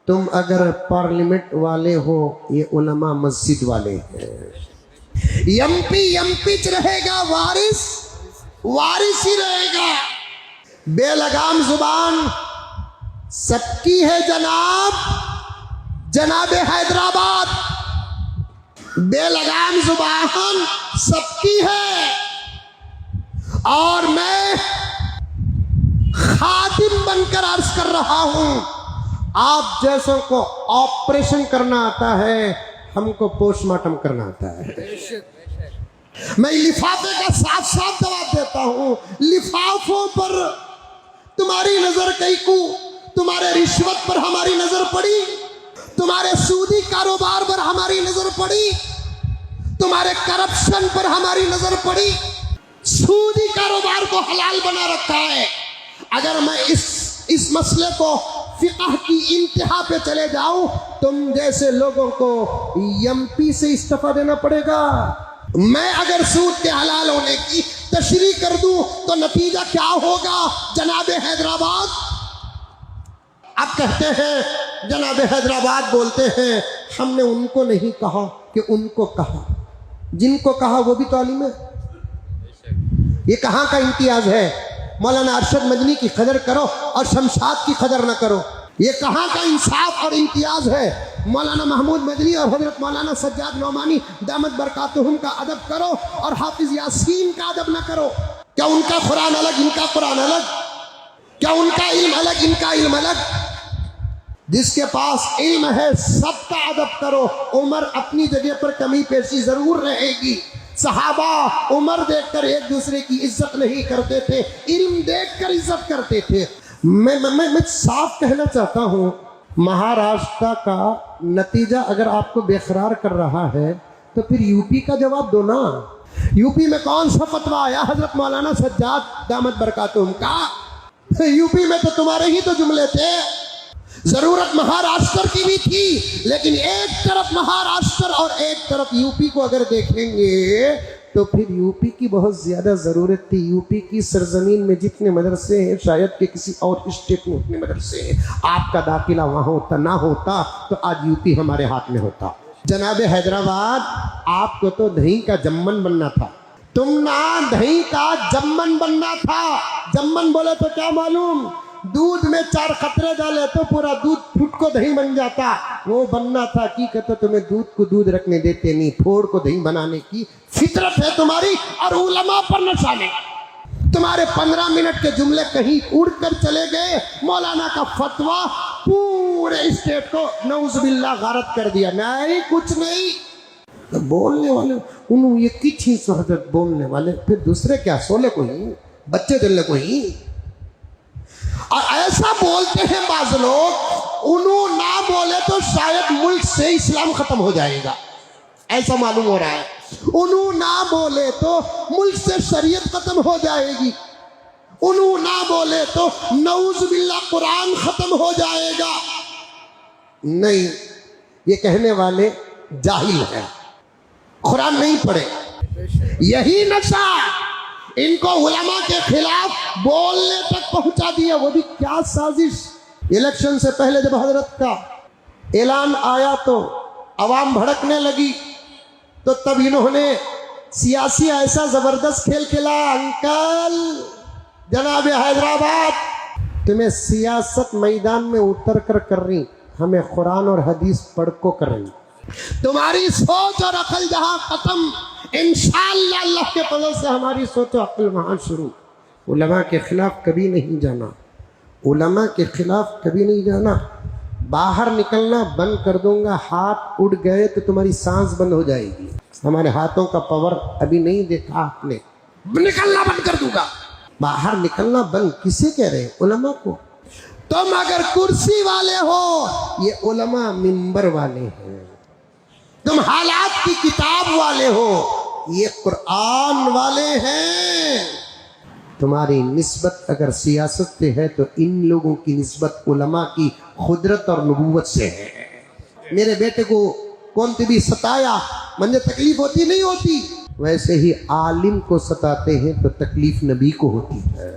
تم اگر پارلیمنٹ والے ہو، یہ علماء مسجد والے ہیں۔ ایم پی رہے گا، وارث ہی رہے گا۔ بے لگام زبان سب کی ہے جناب حیدرآباد، بے لگام زبان سب کی ہے، اور میں خادم بن کر عرض کر رہا ہوں، آپ جیسوں کو آپریشن کرنا آتا ہے، ہم کو پوسٹ مارٹم کرنا آتا ہے۔ میں لفافے کا صاف جواب دیتا ہوں، لفافوں پر تمہاری نظر کئی کو، تمہارے رشوت پر ہماری نظر پڑی، تمہارے سودی کاروبار پر ہماری نظر پڑی، تمہارے کرپشن پر ہماری نظر پڑی، سودی کاروبار کو حلال بنا رکھا ہے۔ اگر میں اس مسئلے کو فقہ کی انتہا پہ چلے جاؤں، تم جیسے لوگوں کو ایم پی سے استعفیٰ دینا پڑے گا۔ میں اگر سود کے حلال ہونے کی تشریح کر دوں تو نتیجہ کیا ہوگا جناب حیدرآباد؟ اب کہتے ہیں جناب حیدرآباد بولتے ہیں ہم نے ان کو نہیں کہا کہ ان کو کہا، جن کو کہا وہ بھی تو عالم ہے۔ یہ کہاں کا امتیاز ہے؟ مولانا ارشد مدنی کی قدر کرو اور شمشاد کی قدر نہ کرو۔ یہ کہاں کا انصاف اور امتیاز ہے؟ مولانا محمود مدنی اور حضرت مولانا سجاد نعمانی دامت برکاتہم کا ادب کرو اور حافظ یاسین کا ادب نہ کرو۔ کیا ان کا قرآن الگ، ان کا قرآن الگ؟ کیا ان کا علم الگ، ان کا علم الگ؟ جس کے پاس علم ہے سب کا ادب کرو۔ عمر اپنی جگہ پر کمی پیشی ضرور رہے گی، صحابہ عمر دیکھ کر ایک دوسرے کی عزت نہیں کرتے تھے، علم دیکھ کر عزت کرتے تھے۔ میں صاف کہنا چاہتا ہوں، مہاراشٹر کا نتیجہ اگر آپ کو بےقرار کر رہا ہے تو پھر یو پی کا جواب دو نا۔ یو پی میں کون سا فتویٰ آیا حضرت مولانا سجاد دامت برکاتہم کا؟ یو پی میں تو تمہارے ہی تو جملے تھے۔ ضرورت مہاراشٹر کی بھی تھی، لیکن ایک طرف مہاراشٹر اور ایک طرف یو پی کو اگر دیکھیں گے تو پھر یو پی کی بہت زیادہ ضرورت تھی۔ یو پی کی سرزمین میں جتنے مدرسے ہیں شاید کہ کسی اور اسٹیٹ میں اتنے مدرسے ہیں، آپ کا داخلہ وہاں ہوتا نہ ہوتا تو آج یو پی ہمارے ہاتھ میں ہوتا۔ جناب حیدرآباد، آپ کو تو دہی کا جمن بننا تھا، تم نہ دہی کا جمن بننا تھا۔ جمن بولے تو کیا معلوم؟ دودھ میں 4 قطرے ڈالے تو پورا دودھ پھٹ کو دہی بن جاتا، وہ بننا تھا۔ کی کہتے تمہیں دودھ کو دودھ رکھنے دیتے نہیں، پھوڑ کو دہی بنانے کی فطرت ہے تمہاری، اور علماء پر نشہ نہیں۔ تمہارے 15 منٹ کے جملے کہیں اڑ کر چلے گئے، مولانا کا فتویٰ پورے اسٹیٹ کو نعوذ باللہ غارت کر دیا۔ نہیں، کچھ نہیں۔ بولنے والے انہوں یہ کچھ حضرت بولنے والے، پھر دوسرے کیا سولے کو ہی، بچے دلے کو ہی۔ اور ایسا بولتے ہیں بعض لوگ، انہوں نہ بولے تو شاید ملک سے اسلام ختم ہو جائے گا، ایسا معلوم ہو رہا ہے۔ انہوں نہ بولے تو ملک سے شریعت ختم ہو جائے گی، انہوں نہ بولے تو نعوذ باللہ قرآن ختم ہو جائے گا۔ نہیں، یہ کہنے والے جاہل ہیں، قرآن نہیں پڑھے۔ یہی نشہ ان کو علماء کے خلاف بولنے تک پہنچا دیا۔ وہ بھی کیا سازش! الیکشن سے پہلے جب حضرت کا اعلان آیا تو عوام بھڑکنے لگی، تو تب انہوں نے سیاسی ایسا زبردست کھیل کھیلا۔ انکل جناب حیدرآباد، تمہیں سیاست میدان میں اتر کر رہی، ہمیں قرآن اور حدیث پڑھ کو کر رہی۔ تمہاری سوچ اور عقل جہاں ختم، انشاءاللہ اللہ کے فضل سے ہماری سوچ و عقل وہاں شروع۔ علماء کے خلاف کبھی نہیں جانا، علماء کے خلاف کبھی نہیں جانا۔ باہر نکلنا بند کر دوں گا، ہاتھ اڑ گئے تو تمہاری سانس بند ہو جائے گی۔ ہمارے ہاتھوں کا پاور ابھی نہیں دیکھا آپ نے، نکلنا بند کر دوں گا۔ باہر نکلنا بند کسے کہہ رہے ہیں؟ علماء کو۔ تم اگر کرسی والے ہو، یہ علماء منبر والے ہیں۔ تم حالات کی کتاب والے ہو، یہ قرآن والے ہیں۔ تمہاری نسبت اگر سیاست سے ہے تو ان لوگوں کی نسبت علماء کی قدرت اور نبوت سے ہے۔ میرے بیٹے کو کون بھی ستایا، مجھے تکلیف ہوتی نہیں ہوتی، ویسے ہی عالم کو ستاتے ہیں تو تکلیف نبی کو ہوتی ہے۔